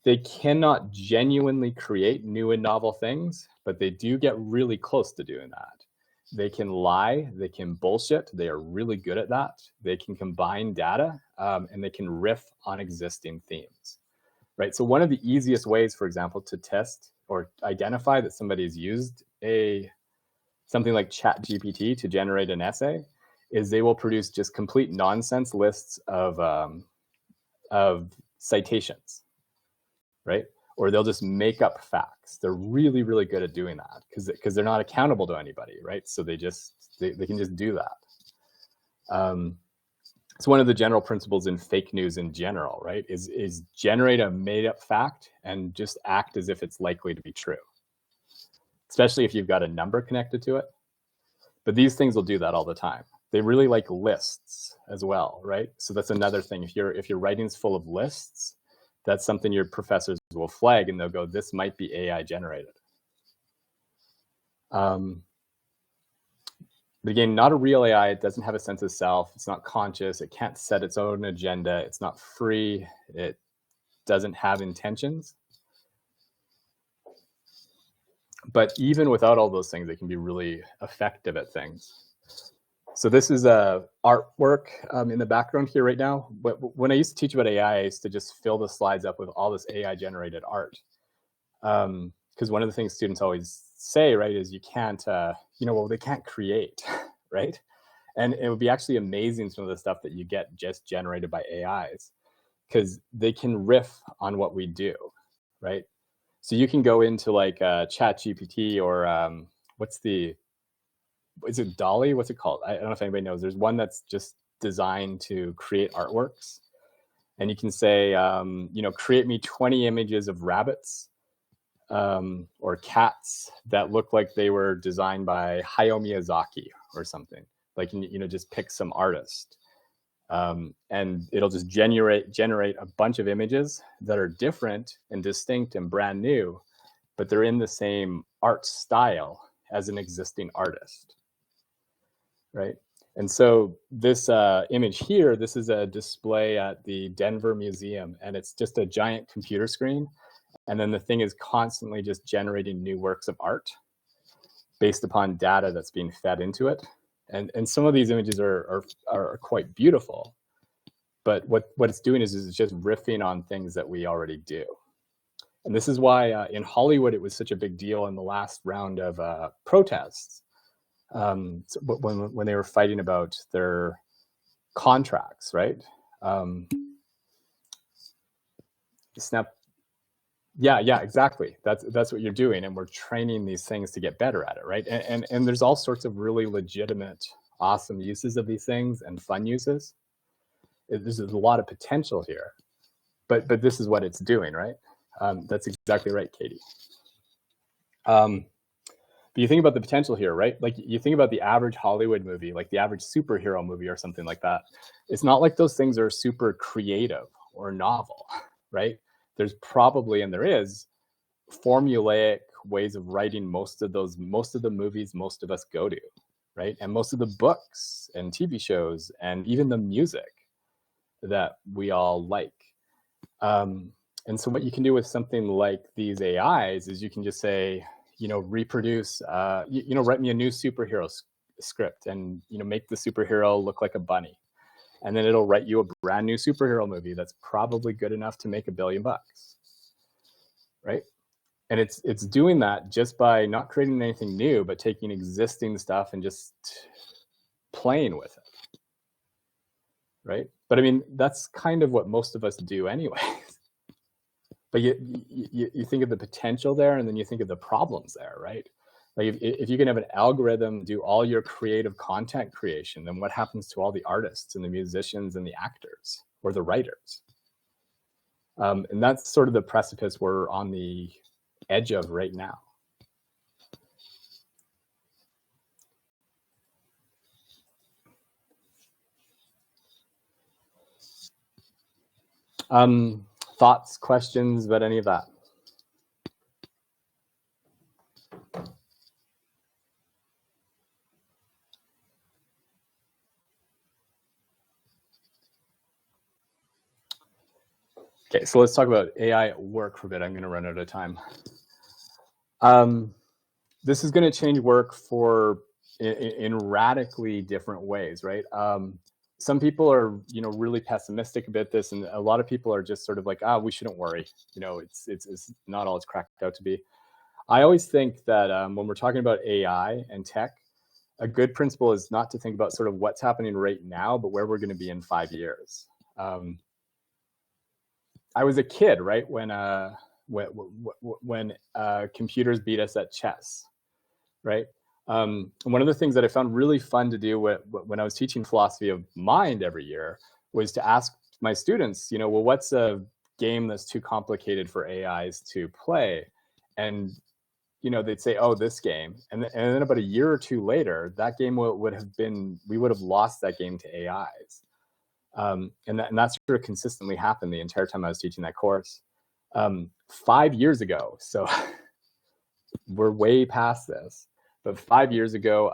They cannot genuinely create new and novel things, but they do get really close to doing that. They can lie, they can bullshit, they are really good at that. They can combine data, and they can riff on existing themes, right? So one of the easiest ways, for example, to test or identify that somebody's used something like ChatGPT to generate an essay is they will produce just complete nonsense lists of citations, right? Or they'll just make up facts. They're really, really good at doing that because they're not accountable to anybody, right? So they can just do that. It's one of the general principles in fake news in general, right? Is generate a made up fact and just act as if it's likely to be true, especially if you've got a number connected to it. But these things will do that all the time. They really like lists as well, right? So that's another thing. If your writing's full of lists, that's something your professors will flag, and they'll go, this might be AI generated. But again, not a real AI. It doesn't have a sense of self. It's not conscious. It can't set its own agenda. It's not free. It doesn't have intentions. But even without all those things, it can be really effective at things. So this is artwork in the background here right now. But when I used to teach about AI, I used to just fill the slides up with all this AI-generated art. Because one of the things students always say, right, is you can't, well, they can't create, right? And it would be actually amazing some of the stuff that you get just generated by AIs, because they can riff on what we do, right? So you can go into like ChatGPT or is it Dolly? What's it called? I don't know if anybody knows. There's one that's just designed to create artworks. And you can say, create me 20 images of rabbits or cats that look like they were designed by Hayao Miyazaki or something. Like, just pick some artist. And it'll just generate a bunch of images that are different and distinct and brand new, but they're in the same art style as an existing artist, right? And so this image here, this is a display at the Denver Museum, and it's just a giant computer screen. And then the thing is constantly just generating new works of art based upon data that's being fed into it. And some of these images are quite beautiful, but what it's doing is it's just riffing on things that we already do. And this is why in Hollywood, it was such a big deal in the last round of protests, when they were fighting about their contracts, right? Snap. Yeah, exactly. That's what you're doing, and we're training these things to get better at it, right? And there's all sorts of really legitimate, awesome uses of these things and fun uses. There's a lot of potential here, but this is what it's doing, right? That's exactly right, Katie. But you think about the potential here, right? Like you think about the average Hollywood movie, like the average superhero movie or something like that. It's not like those things are super creative or novel, right? There's probably, and there is, formulaic ways of writing most of the movies most of us go to, right? And most of the books and TV shows and even the music that we all like. And so what you can do with something like these AIs is you can just say, reproduce, write me a new superhero script and, make the superhero look like a bunny. And then it'll write you a brand new superhero movie that's probably good enough to make $1 billion, right? And it's doing that just by not creating anything new, but taking existing stuff and just playing with it, right? But I mean, that's kind of what most of us do anyway. But you think of the potential there, and then you think of the problems there, right? Like if you can have an algorithm do all your creative content creation, then what happens to all the artists and the musicians and the actors or the writers? And that's sort of the precipice we're on the edge of right now. Thoughts, questions about any of that? Okay, so let's talk about AI at work for a bit. I'm going to run out of time. This is going to change work in radically different ways, right? Some people are, really pessimistic about this, and a lot of people are just sort of like, we shouldn't worry. It's not all it's cracked out to be. I always think that when we're talking about AI and tech, a good principle is not to think about sort of what's happening right now, but where we're going to be in 5 years. I was a kid, right, when computers beat us at chess, right? One of the things that I found really fun to do when I was teaching philosophy of mind every year was to ask my students, well, what's a game that's too complicated for AIs to play? And they'd say, oh, this game. And then about a year or two later, that game we would have lost that game to AIs. And that sort of consistently happened the entire time I was teaching that course. 5 years ago, so we're way past this, but 5 years ago,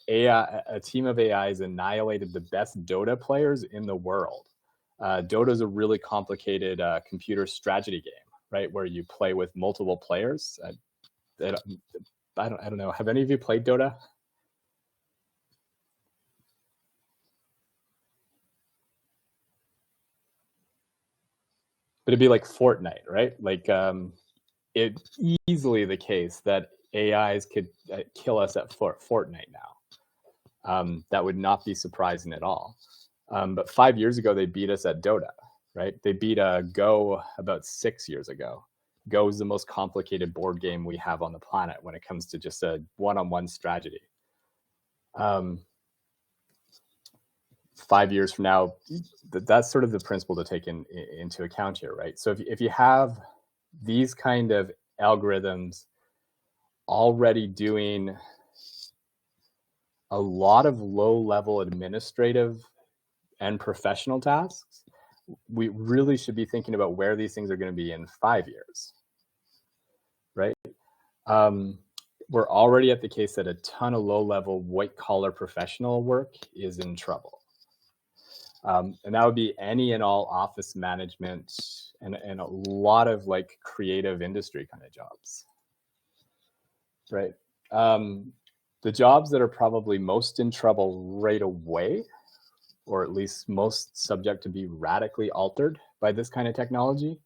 a team of AIs annihilated the best Dota players in the world. Dota is a really complicated computer strategy game, right, where you play with multiple players. I don't know. Have any of you played Dota? But it'd be like Fortnite, right? Like it's easily the case that AIs could kill us at Fortnite now. That would not be surprising at all. But 5 years ago, they beat us at Dota, right? They beat Go about 6 years ago. Go is the most complicated board game we have on the planet when it comes to just a one-on-one strategy. 5 years from now, that's sort of the principle to take into account here, right? So if you have these kind of algorithms already doing a lot of low-level administrative and professional tasks, we really should be thinking about where these things are going to be in 5 years, right? Um, we're already at the case that a ton of low-level white-collar professional work is in trouble. And that would be any and all office management and a lot of like creative industry kind of jobs, right? The jobs that are probably most in trouble right away, or at least most subject to be radically altered by this kind of technology,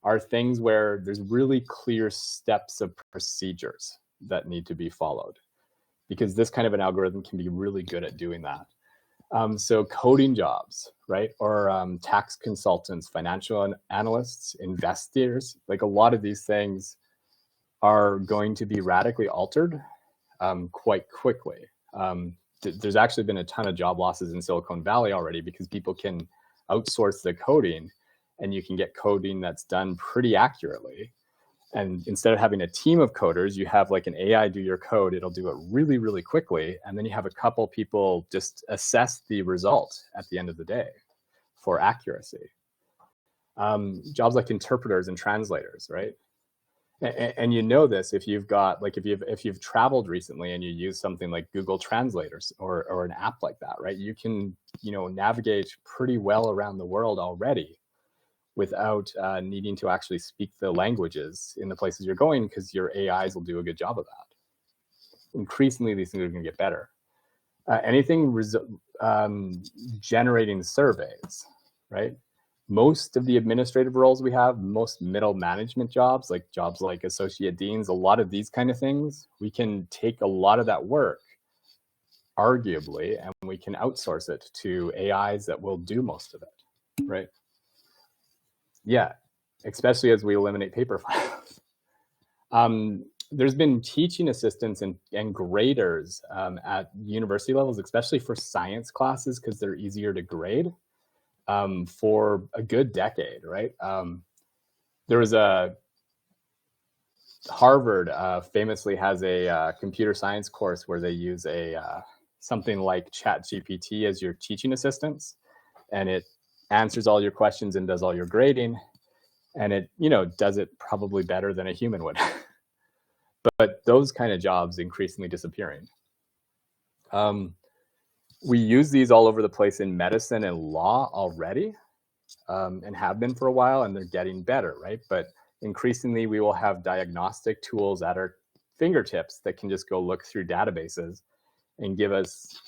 are things where there's really clear steps of procedures that need to be followed, because this kind of an algorithm can be really good at doing that. So coding jobs, right? Or tax consultants, financial analysts, investors, like a lot of these things are going to be radically altered quite quickly. There's actually been a ton of job losses in Silicon Valley already because people can outsource the coding and you can get coding that's done pretty accurately. And instead of having a team of coders, you have like an AI do your code. It'll do it really, really quickly. And then you have a couple people just assess the result at the end of the day for accuracy. Jobs like interpreters and translators, right? And you know this if you've got like if you've traveled recently and you use something like Google Translators or an app like that, right? You can navigate pretty well around the world already without needing to actually speak the languages in the places you're going, because your AIs will do a good job of that. Increasingly, these things are going to get better. Anything generating surveys, right? Most of the administrative roles we have, most middle management jobs like associate deans, a lot of these kind of things, we can take a lot of that work, arguably, and we can outsource it to AIs that will do most of it, right? Yeah, especially as we eliminate paper files. There's been teaching assistants and graders at university levels, especially for science classes, because they're easier to grade, for a good decade, right? There was a Harvard famously has a computer science course where they use something like ChatGPT as your teaching assistants, and it answers all your questions and does all your grading, and it does it probably better than a human would. But those kind of jobs increasingly disappearing. We use these all over the place in medicine and law already, and have been for a while, and they're getting better, right? But increasingly we will have diagnostic tools at our fingertips that can just go look through databases and give us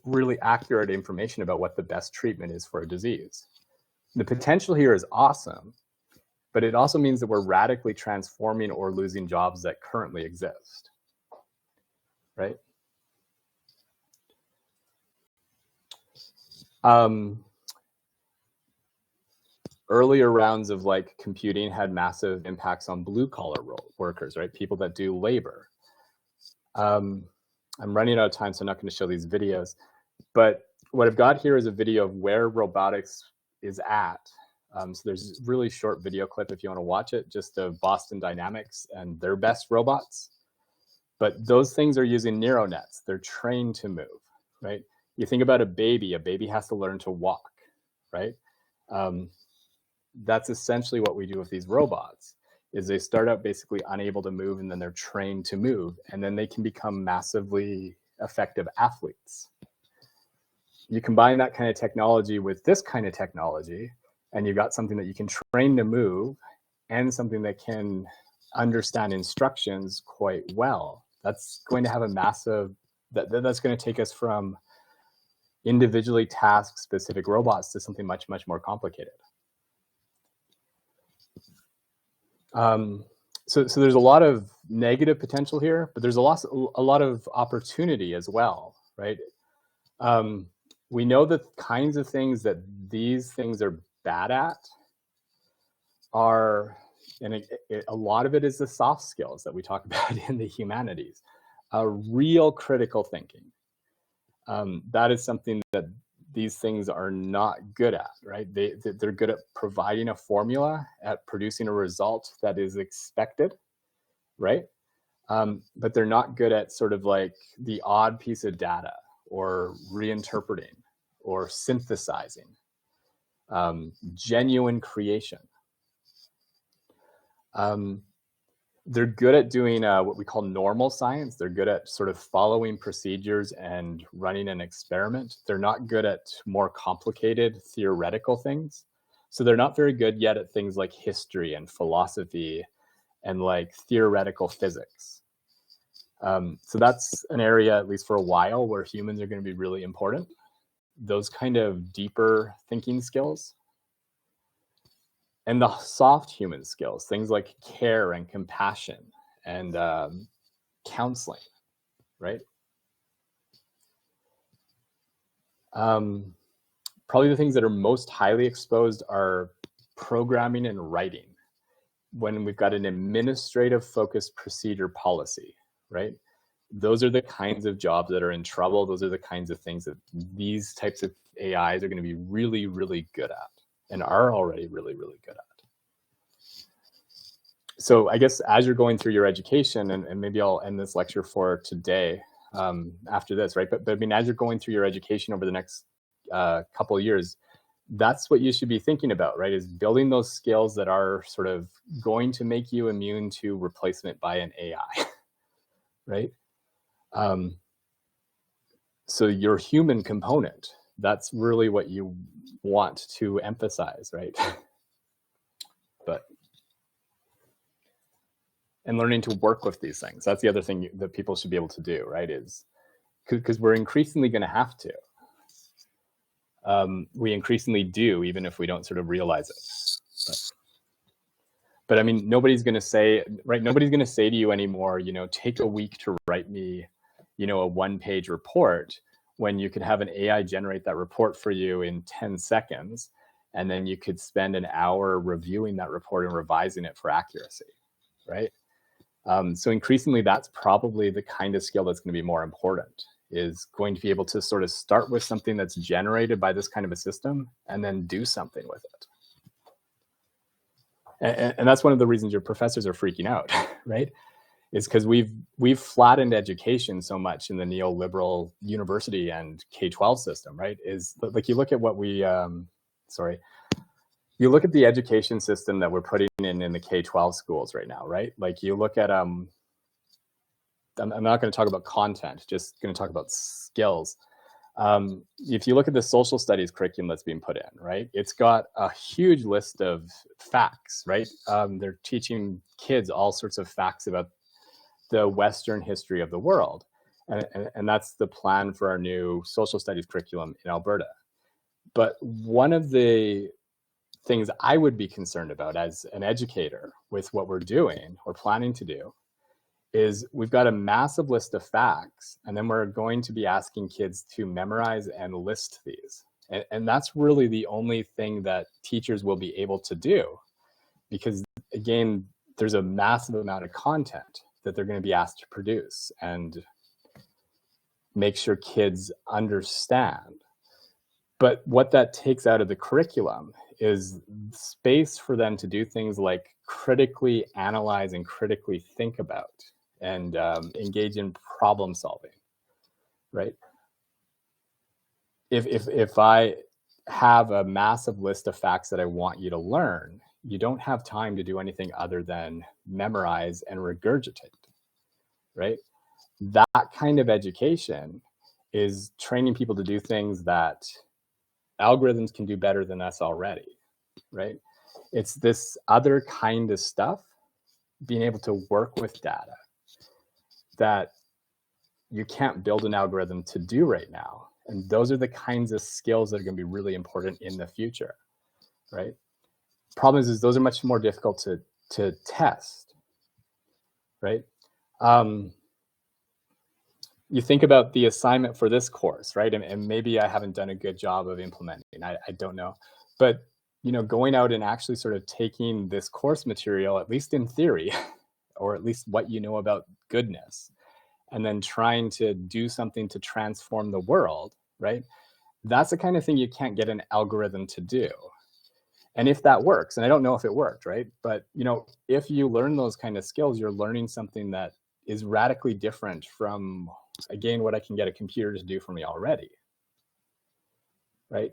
really accurate information about what the best treatment is for a disease. The potential here is awesome, but it also means that we're radically transforming or losing jobs that currently exist, right? Earlier rounds of like computing had massive impacts on blue collar workers, right? People that do labor. I'm running out of time, so I'm not going to show these videos, but what I've got here is a video of where robotics is at. So there's a really short video clip if you want to watch it, just of Boston Dynamics and their best robots. But those things are using neural nets. They're trained to move, right? You think about a baby has to learn to walk, right? That's essentially what we do with these robots, is they start out basically unable to move, and then they're trained to move, and then they can become massively effective athletes. You combine that kind of technology with this kind of technology, and you've got something that you can train to move and something that can understand instructions quite well. That's going to have a massive, that's going to take us from individually task-specific robots to something much, much more complicated. So there's a lot of negative potential here, but there's a lot of opportunity as well, right? We know the kinds of things that these things are bad at are, and a lot of it is the soft skills that we talk about in the humanities, real critical thinking. That is something that these things are not good at, right? They're good at providing a formula, at producing a result that is expected, right? But they're not good at sort of like the odd piece of data or reinterpreting or synthesizing, genuine creation. They're good at doing what we call normal science. They're good at sort of following procedures and running an experiment. They're not good at more complicated theoretical things. So they're not very good yet at things like history and philosophy and like theoretical physics. So that's an area, at least for a while, where humans are going to be really important. Those kind of deeper thinking skills. And the soft human skills, things like care and compassion and counseling, right? Probably the things that are most highly exposed are programming and writing. When we've got an administrative focused procedure policy, right? Those are the kinds of jobs that are in trouble. Those are the kinds of things that these types of AIs are going to be really, really good at and are already really, really good at. So I guess as you're going through your education, and maybe I'll end this lecture for today after this, right? But I mean, as you're going through your education over the next couple of years, that's what you should be thinking about, right? Is building those skills that are sort of going to make you immune to replacement by an AI, right? So your human component, that's really what you want to emphasize, right? And learning to work with these things. That's the other thing that people should be able to do, right? Is because we're increasingly going to have to. We increasingly do, even if we don't sort of realize it. But I mean, nobody's going to say, right? Nobody's going to say to you anymore, you know, take a week to write me, you know, a one-page report, when you could have an AI generate that report for you in 10 seconds, and then you could spend an hour reviewing that report and revising it for accuracy, right? So increasingly, that's probably the kind of skill that's going to be more important, is going to be able to sort of start with something that's generated by this kind of a system and then do something with it. And that's one of the reasons your professors are freaking out, right? Is because we've flattened education so much in the neoliberal university and K-12 system, right? Is like, you look at what we, you look at the education system that we're putting in the K-12 schools right now, right? Like you look at, I'm not going to talk about content, just going to talk about skills. If you look at the social studies curriculum that's being put in, right, it's got a huge list of facts, right? They're teaching kids all sorts of facts about the Western history of the world. And that's the plan for our new social studies curriculum in Alberta. But one of the things I would be concerned about as an educator with what we're doing or planning to do is we've got a massive list of facts, and then we're going to be asking kids to memorize and list these. And that's really the only thing that teachers will be able to do, because again, there's a massive amount of content that they're going to be asked to produce and make sure kids understand. But what that takes out of the curriculum is space for them to do things like critically analyze and critically think about and engage in problem solving, right? If I have a massive list of facts that I want you to learn, you don't have time to do anything other than memorize and regurgitate, right? That kind of education is training people to do things that algorithms can do better than us already, right? It's this other kind of stuff, being able to work with data, that you can't build an algorithm to do right now. And those are the kinds of skills that are going to be really important in the future, right? Problem is those are much more difficult to test, right? You think about the assignment for this course, right? And maybe I haven't done a good job of implementing, I don't know. But, you know, going out and actually sort of taking this course material, at least in theory, or at least what you know about goodness, and then trying to do something to transform the world, right? That's the kind of thing you can't get an algorithm to do. And if that works, and I don't know if it worked, right? But, you know, if you learn those kind of skills, you're learning something that is radically different from, again, what I can get a computer to do for me already. right?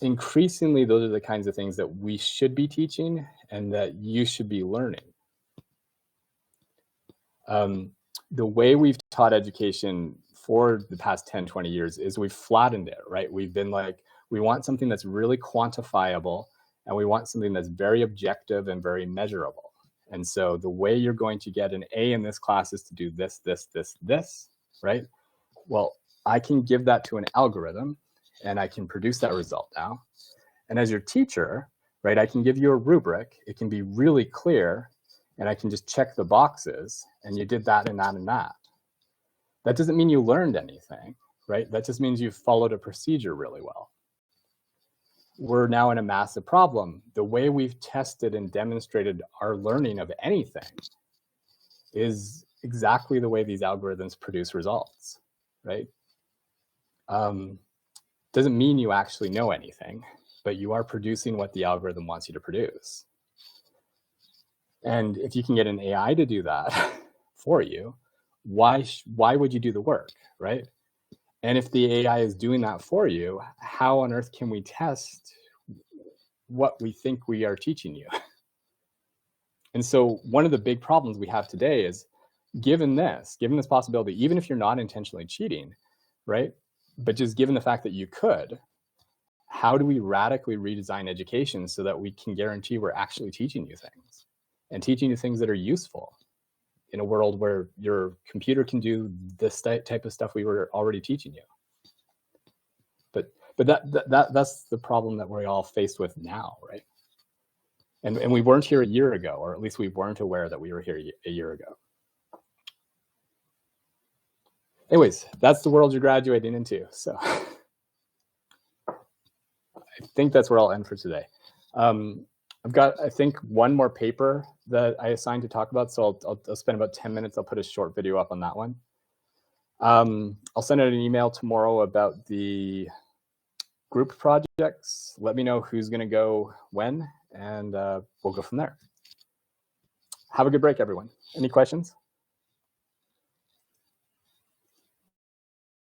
Increasingly, those are the kinds of things that we should be teaching and that you should be learning. The way we've taught education for the past 10, 20 years is we've flattened it, right? We've been like, we want something that's really quantifiable, and we want something that's very objective and very measurable. And so the way you're going to get an A in this class is to do this, this, this, this, right? Well, I can give that to an algorithm and I can produce that result now. And as your teacher, right, I can give you a rubric. It can be really clear, and I can just check the boxes, and you did that and that and that. That doesn't mean you learned anything, right? That just means you followed a procedure really well. We're now in a massive problem. The way we've tested and demonstrated our learning of anything is exactly the way these algorithms produce results, right? Doesn't mean you actually know anything, but you are producing what the algorithm wants you to produce. And if you can get an AI to do that for you, why would you do the work, right? And if the AI is doing that for you, how on earth can we test what we think we are teaching you? And so one of the big problems we have today is, given this possibility, even if you're not intentionally cheating, right? But just given the fact that you could, how do we radically redesign education so that we can guarantee we're actually teaching you things and teaching you things that are useful in a world where your computer can do this type of stuff we were already teaching you? But that's the problem that we're all faced with now, right? And we weren't here a year ago, or at least we weren't aware that we were here a year ago. Anyways, that's the world you're graduating into. So I think that's where I'll end for today. I've got, I think, one more paper that I assigned to talk about. So I'll spend about 10 minutes. I'll put a short video up on that one. I'll send out an email tomorrow about the group projects. Let me know who's going to go when, and we'll go from there. Have a good break, everyone. Any questions?